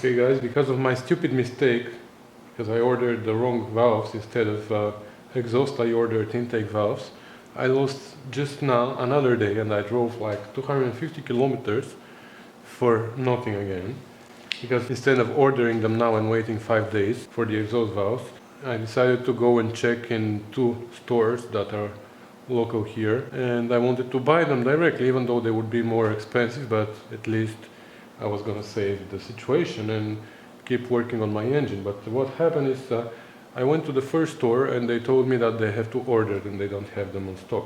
Okay guys, because of my stupid mistake, because I ordered the wrong valves instead of exhaust, I ordered intake valves. I lost just now another day and I drove like 250 kilometers for nothing again. Because instead of ordering them now and waiting 5 days for the exhaust valves, I decided to go and check in 2 stores that are local here, and I wanted to buy them directly, even though they would be more expensive, but at least I was gonna save the situation and keep working on my engine. But what happened is I went to the first store and they told me that they have to order it and they don't have them on stock,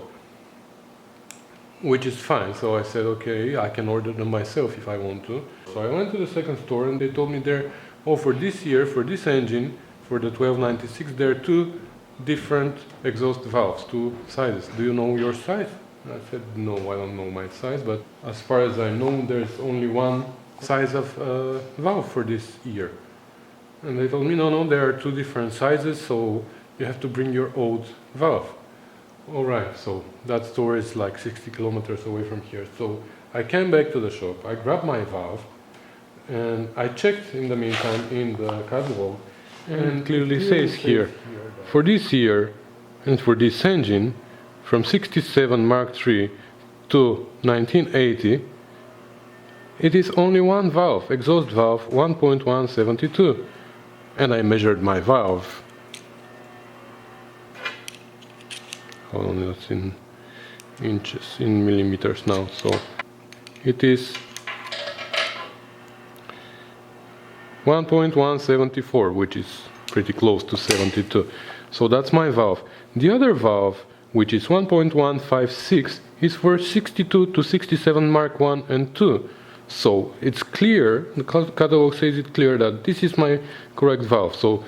which is fine. So I said, okay, I can order them myself if I want to. So I went to the second store and they told me there, oh, for this year, for this engine, for the 1296, there are 2 different exhaust valves, 2 sizes. Do you know your size? I said, no, I don't know my size, but as far as I know, there's only one size of valve for this year. And they told me, no, there are 2 different sizes, so you have to bring your old valve. Alright, so that store is like 60 kilometers away from here. So I came back to the shop, I grabbed my valve, and I checked in the meantime in the catalog, and clearly says here, for this year and for this engine, from 67 Mark III to 1980, it is only one valve, exhaust valve 1.172. And I measured my valve. Hold on, that's in inches, in millimeters now. So it is 1.174, which is pretty close to 72. So that's my valve. The other valve, which is 1.156, is for 62 to 67 Mark 1 and 2. So it's clear, the catalog says it clear that this is my correct valve. So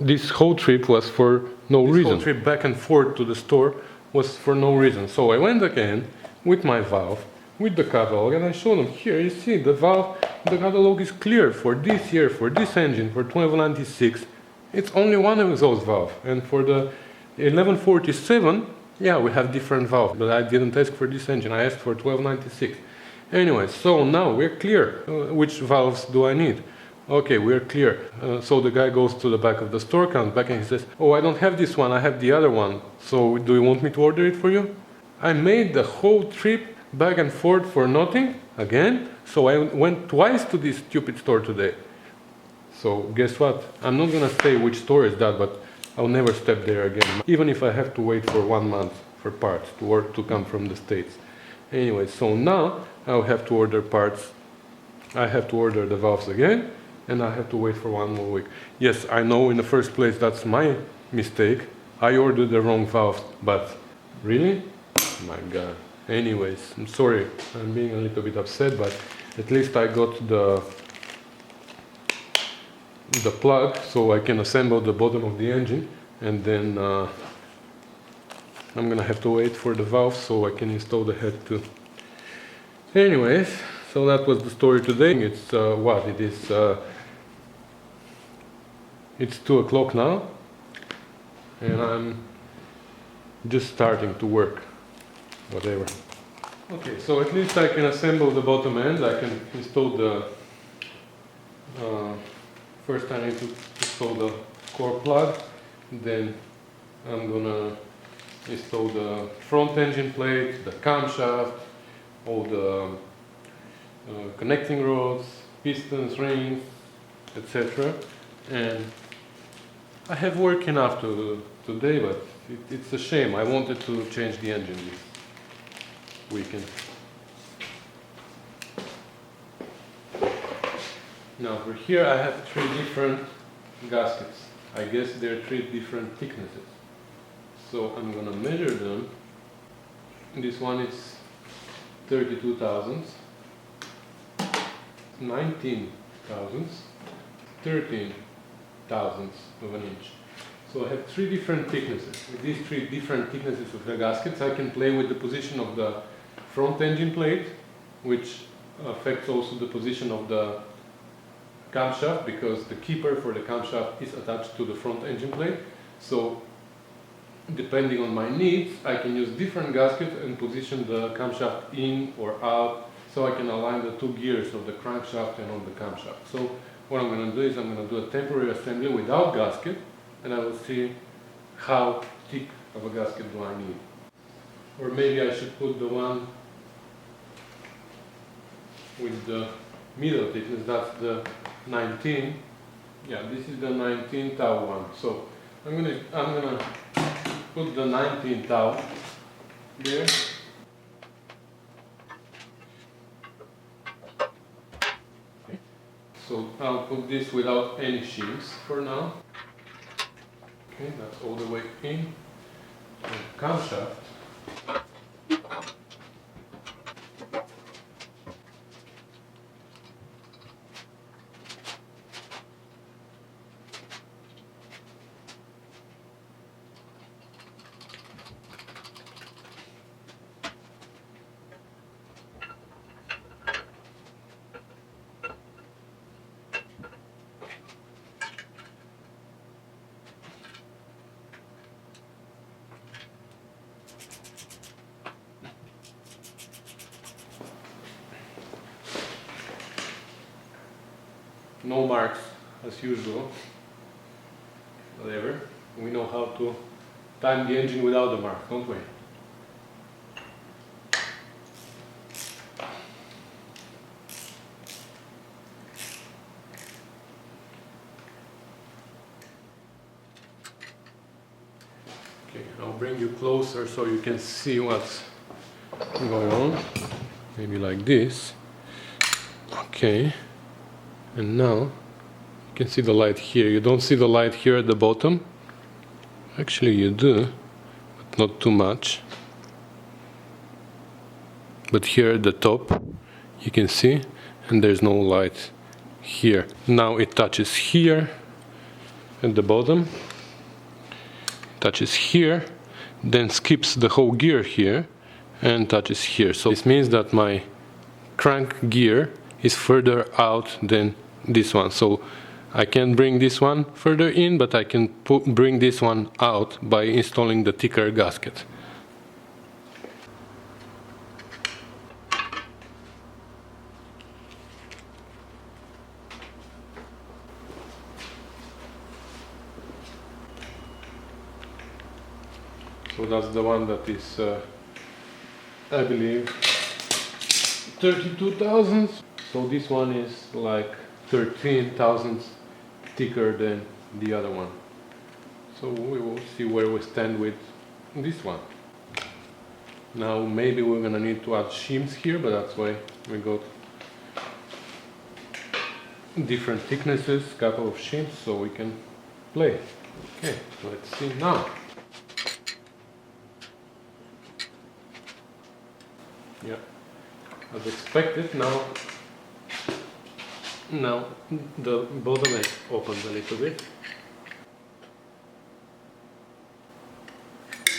this whole trip was for no reason. This whole trip back and forth to the store was for no reason. So I went again with my valve, with the catalog, and I showed them, here you see the valve, the catalog is clear for this year, for this engine, for 1296, it's only one exhaust valve. And for the 1147, yeah, we have different valves, but I didn't ask for this engine, I asked for 1296. Anyway, so now we're clear. Which valves do I need? Okay, we're clear. So the guy goes to the back of the store, comes back and he says, oh, I don't have this one, I have the other one. So do you want me to order it for you? I made the whole trip back and forth for nothing, again. So I went twice to this stupid store today. So guess what? I'm not gonna say which store is that, but I'll never step there again. Even if I have to wait for 1 month for parts to come from the States. Anyway, so now I'll have to order parts. I have to order the valves again, and I have to wait for 1 more week. Yes, I know in the first place that's my mistake. I ordered the wrong valves, but really? My God. Anyways, I'm sorry. I'm being a little bit upset, but at least I got the plug so I can assemble the bottom of the engine, and then I'm gonna have to wait for the valve so I can install the head too. Anyways, so that was the story today. It's what it is. It's 2 o'clock now, and I'm just starting to work. Whatever. Okay, so at least I can assemble the bottom end. I can install the. First, I need to install the core plug. Then I'm gonna install the front engine plate, the camshaft, all the connecting rods, pistons, rings, etc. And I have work enough today, but it's a shame. I wanted to change the engine this weekend. Now for here I have 3 different gaskets. I guess they're 3 different thicknesses. So I'm gonna measure them. This one is 32 thousandths, 19 thousandths, 13 thousandths of an inch. So I have 3 different thicknesses. With these 3 different thicknesses of the gaskets, I can play with the position of the front engine plate, which affects also the position of the camshaft, because the keeper for the camshaft is attached to the front engine plate. So depending on my needs, I can use different gaskets and position the camshaft in or out so I can align the two gears of the crankshaft and on the camshaft. So what I'm going to do is I'm going to do a temporary assembly without gasket, and I will see how thick of a gasket do I need. Or maybe I should put the one with the middle thickness, that's the 19. Yeah, this is the 19 tau one. So I'm gonna put the 19 tau there. So I'll put this without any shims for now. Okay, that's all the way in. And camshaft. No marks as usual, whatever. We know how to time the engine without the mark, don't we? Okay, I'll bring you closer so you can see what's going on. Maybe like this. Okay. And now you can see the light here. You don't see the light here at the bottom. Actually you do, but not too much. But here at the top you can see, and there's no light here. Now it touches here at the bottom, touches here, then skips the whole gear here and touches here. So this means that my crank gear is further out than this one. So I can bring this one further in, but I can bring this one out by installing the thicker gasket. So that's the one that is, I believe, 32 thousandths. So this one is like 13 thousandths thicker than the other one. So we will see where we stand with this one. Now maybe we're gonna need to add shims here, but that's why we got different thicknesses, couple of shims, so we can play. Okay, let's see now. Yeah, as expected, now the bottom edge opens a little bit.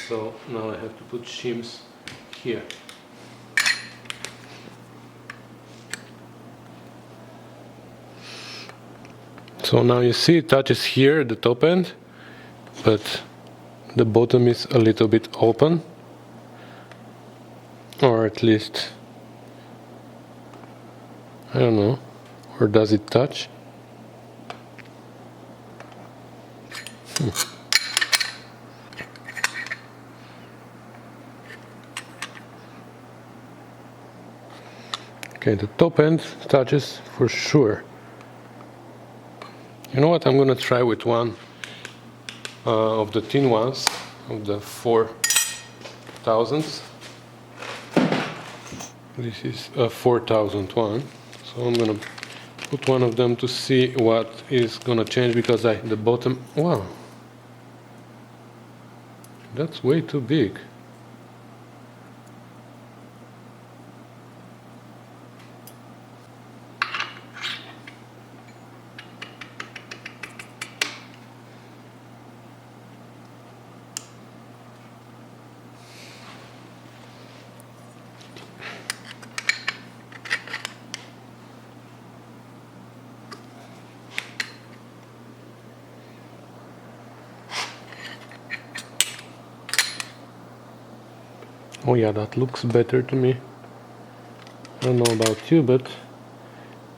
So now I have to put shims here. So now you see it touches here at the top end, but the bottom is a little bit open, or at least, I don't know. Or does it touch? Okay, the top end touches for sure. You know what? I'm gonna try with one of the thin ones, of the 4 thousandths. This is a 4,000 one, so I'm gonna put one of them to see what is gonna change, because the bottom, wow, that's way too big. Oh yeah, that looks better to me. I don't know about you, but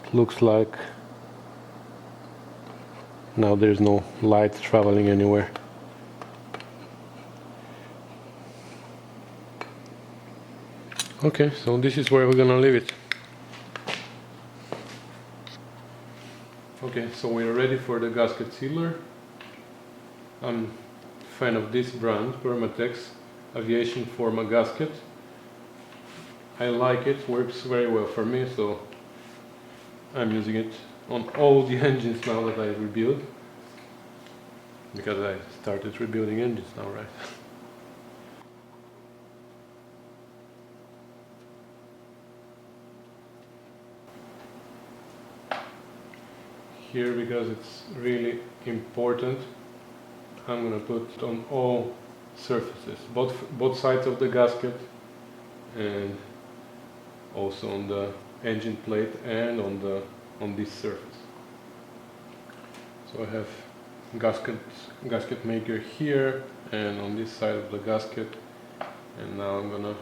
it looks like now there's no light traveling anywhere. Okay, so this is where we're gonna leave it. Okay, so we're ready for the gasket sealer. I'm a fan of this brand, Permatex Aviation Forma gasket. I like it, works very well for me, so I'm using it on all the engines now that I rebuild. Because I started rebuilding engines now, right? Here, because it's really important, I'm gonna put it on all surfaces, both sides of the gasket, and also on the engine plate and on this surface. So I have gasket maker here and on this side of the gasket, and now I'm gonna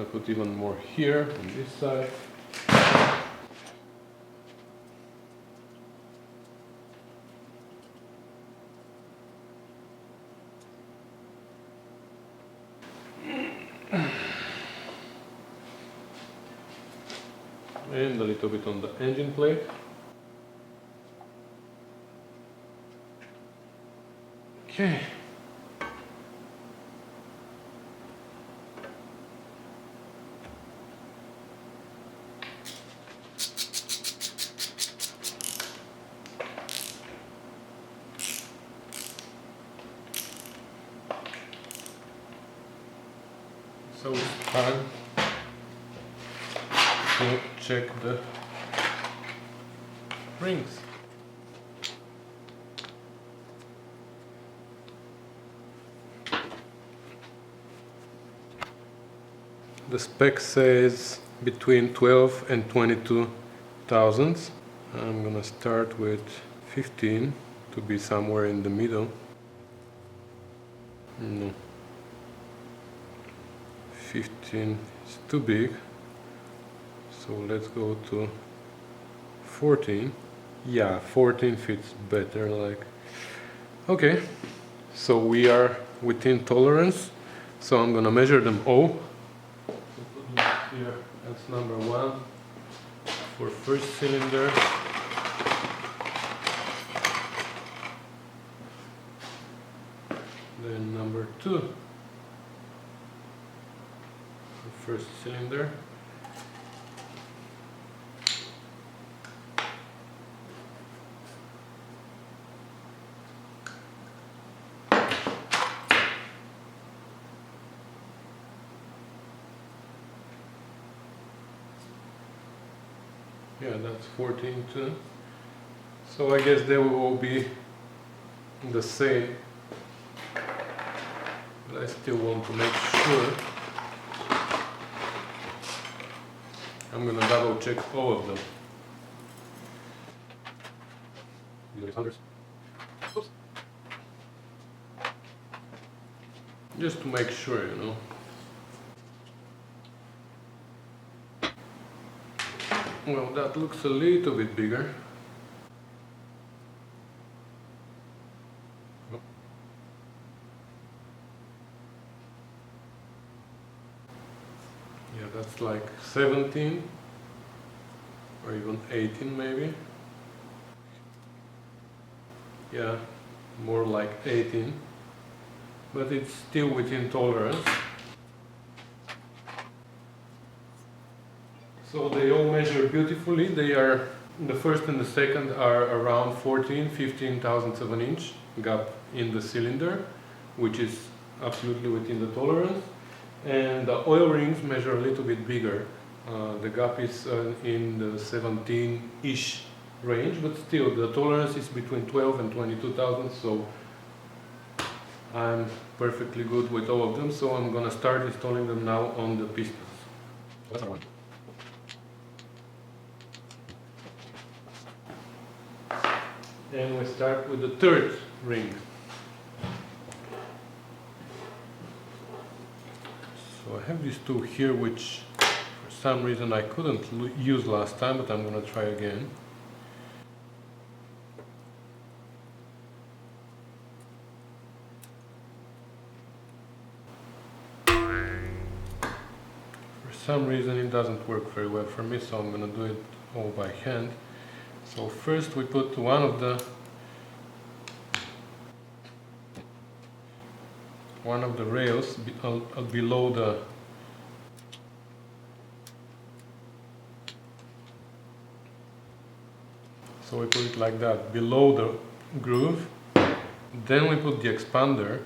put even more here on this side. And a little bit on the engine plate. Okay. So it's time to check the rings. The spec says between 12 and 22 thousandths. I'm gonna start with 15 to be somewhere in the middle. No. 15 is too big. So let's go to 14. Yeah, 14 fits better, like. Okay, so we are within tolerance. So I'm gonna measure them all. So put them here, that's number 1 for first cylinder. Then number 2 for first cylinder. Yeah, that's 14 too. So I guess they will all be the same. But I still want to make sure. I'm gonna double check all of them. Oops. Just to make sure, you know. Well, that looks a little bit bigger. Yeah, that's like 17 or even 18 maybe. Yeah, more like 18, but it's still within tolerance. So they all measure beautifully. They are, the first and the second are around 15 thousandths of an inch gap in the cylinder, which is absolutely within the tolerance. And the oil rings measure a little bit bigger. The gap is in the 17-ish range, but still the tolerance is between 12 and 22 thousandths, so I'm perfectly good with all of them. So I'm gonna start installing them now on the pistons. That's our one. And we start with the third ring. So So I have this tool here which for some reason I couldn't use last time, but I'm gonna try again. For some reason it doesn't work very well for me, so I'm gonna do it all by hand. So first we put one of the rails below the so we put it like that, below the groove. Then we put the expander,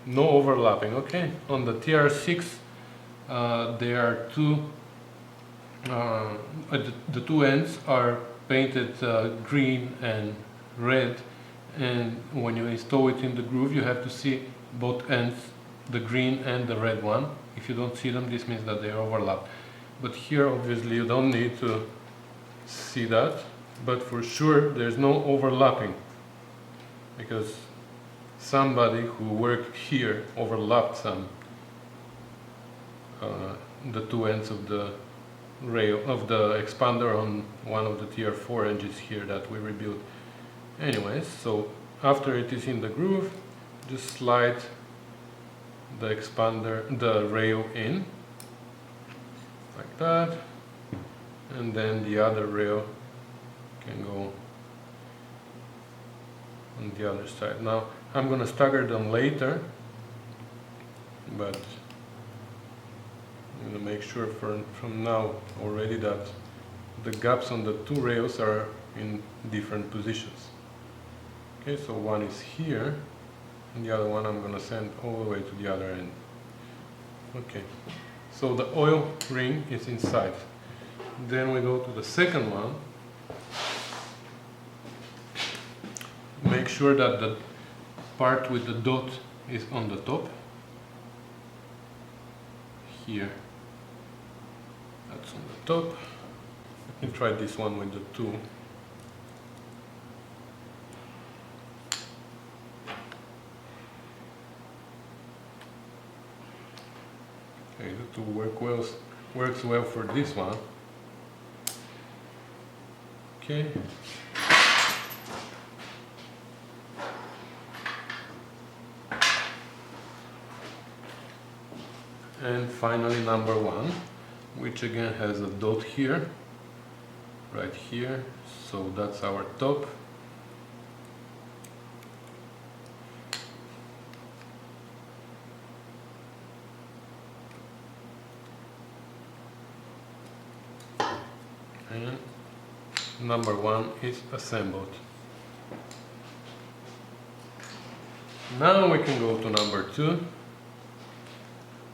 no overlapping, okay? On the TR6 there are two, the two ends are painted green and red, and when you install it in the groove you have to see both ends, the green and the red one. If you don't see them, this means that they overlap. But here obviously you don't need to see that, but for sure there's no overlapping, because somebody who worked here overlapped the two ends of the rail of the expander on one of the TR4 engines here that we rebuilt. Anyways, so after it is in the groove, just slide the the rail in like that, and then the other rail can go on the other side. Now I'm gonna stagger them later, but I'm gonna make sure from now already that the gaps on the two rails are in different positions. Okay, so one is here, and the other one I'm gonna send all the way to the other end. Okay, so the oil ring is inside. Then we go to the second one. Make sure that the part with the dot is on the top. Here, that's on the top. Let me try this one with the tool. Okay, the tool works well for this one. Okay. And finally number one, which again has a dot here, right here, so that's our top. And number one is assembled. Now we can go to number two,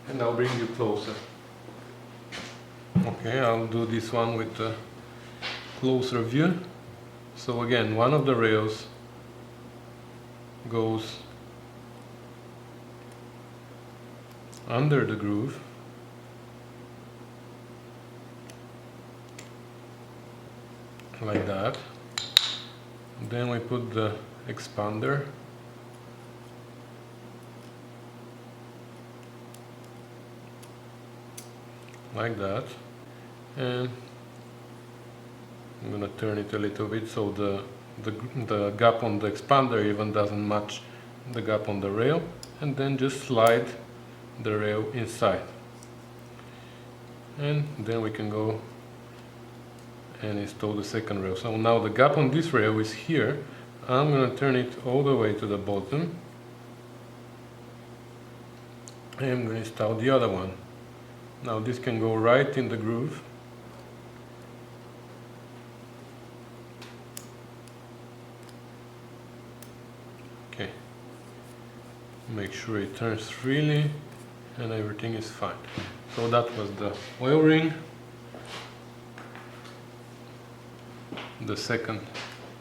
and I'll bring you closer. Okay, I'll do this one with a closer view. So again, one of the rails goes under the groove, like that. Then we put the expander like that, and I'm gonna turn it a little bit so the gap on the expander even doesn't match the gap on the rail, and then just slide the rail inside, and then we can go and install the second rail. So now the gap on this rail is here. I'm gonna turn it all the way to the bottom, and I'm gonna install the other one. Now this can go right in the groove. Okay. Make sure it turns freely and everything is fine. So that was the oil ring. The second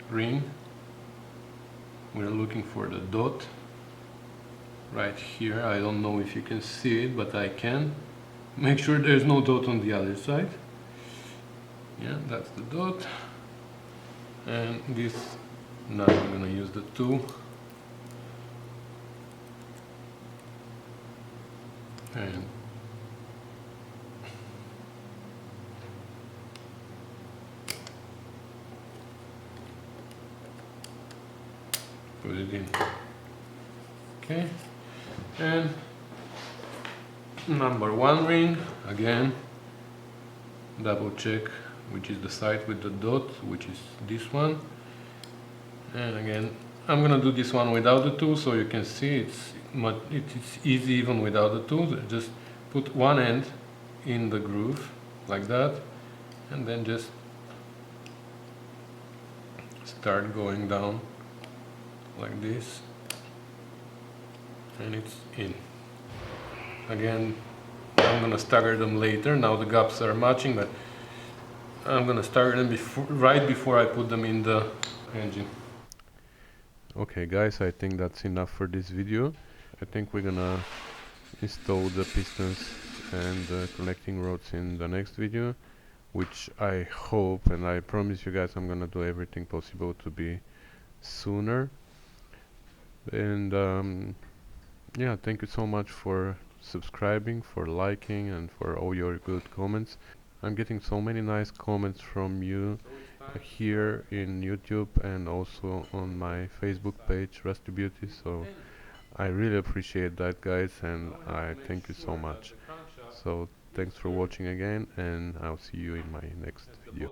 ring. We're looking for the dot right here. I don't know if you can see it, but I can. Make sure there's no dot on the other side. Yeah, that's the dot. And this, now I'm gonna use the tool and it in. Okay, and number 1 ring, again double check which is the side with the dot, which is this one. And again, I'm gonna do this one without the tool, so you can see it's easy even without the tool. Just put one end in the groove like that, and then just start going down like this, and it's in. Again, I'm gonna stagger them later. Now the gaps are matching, but I'm gonna stagger them right before I put them in the engine. Okay guys, I think that's enough for this video. I think we're gonna install the pistons and the connecting rods in the next video, which I hope, and I promise you guys, I'm gonna do everything possible to be sooner. And yeah, thank you so much for subscribing, for liking, and for all your good comments. I'm getting so many nice comments from you here in YouTube and also on my Facebook page, Rusty Beauty, so I really appreciate that, guys, and I thank you so much. So thanks for watching again, and I'll see you in my next video.